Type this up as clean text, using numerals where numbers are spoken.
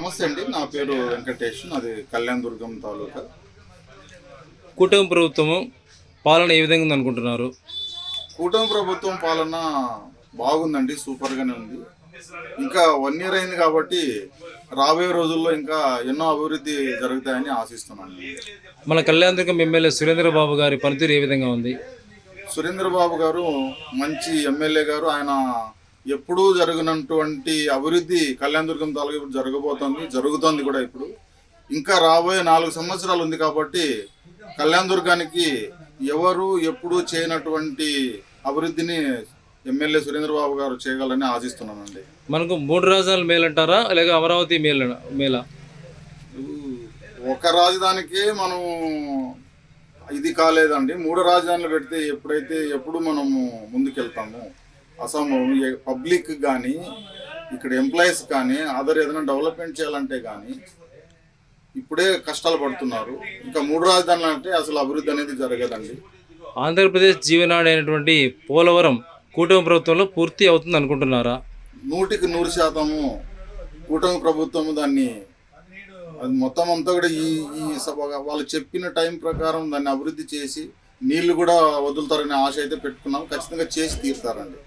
నమస్తే అండి. నా పేరు వెంకటేష్. నాది కళ్యాణదుర్గం తాలూకా. కూటమి ప్రభుత్వము పాలన ఏ విధంగా ఉందనుకుంటున్నారు? కూటమి ప్రభుత్వం పాలన బాగుందండి. సూపర్గానే ఉంది. ఇంకా 1 ఇయర్ అయింది కాబట్టి రాబోయే రోజుల్లో ఇంకా ఎన్నో అభివృద్ధి జరుగుతాయని ఆశిస్తున్నాను. మన కళ్యాణదుర్గం ఎమ్మెల్యే సురేంద్ర బాబు గారి పనితీరు ఏ విధంగా ఉంది? సురేంద్ర బాబు గారు మంచి ఎమ్మెల్యే గారు. ఆయన ఎప్పుడూ జరగనటువంటి అభివృద్ధి కళ్యాణదుర్గం తాలూకా ఇప్పుడు జరుగుతోంది కూడా. ఇప్పుడు ఇంకా రాబోయే 4 సంవత్సరాలు ఉంది కాబట్టి కళ్యాణదుర్గానికి ఎవరు ఎప్పుడూ చేయనటువంటి అభివృద్ధిని ఎమ్మెల్యే సురేంద్ర బాబు గారు చేయగలని ఆశిస్తున్నానండి. మనకు 3 రాజధానులు మేలంటారా, లేక అమరావతి మేలా? ఒక రాజధానికే మనం ఇది కాలేదండి. 3 రాజధానులు పెడితే ఎప్పుడు మనము ముందుకెళ్తాము? అసలు పబ్లిక్ కానీ, ఇక్కడ ఎంప్లాయీస్ కానీ, అదర్ ఏదైనా డెవలప్మెంట్ చేయాలంటే కానీ ఇప్పుడే కష్టాలు పడుతున్నారు. ఇంకా 3 రాజధానులు అంటే అసలు అభివృద్ధి అనేది జరగదండి. ఆంధ్రప్రదేశ్ జీవనాడి అయినటువంటి పోలవరం కూటమి ప్రభుత్వంలో పూర్తి అవుతుంది అనుకుంటున్నారా? 100కి 100% కూటమి ప్రభుత్వము దాన్ని అది మొత్తం అంతా కూడా ఈ ఈ వాళ్ళు చెప్పిన టైం ప్రకారం దాన్ని అభివృద్ధి చేసి నీళ్లు కూడా వదులుతారనే ఆశ అయితే పెట్టుకున్నాం. ఖచ్చితంగా చేసి తీరుతారండి.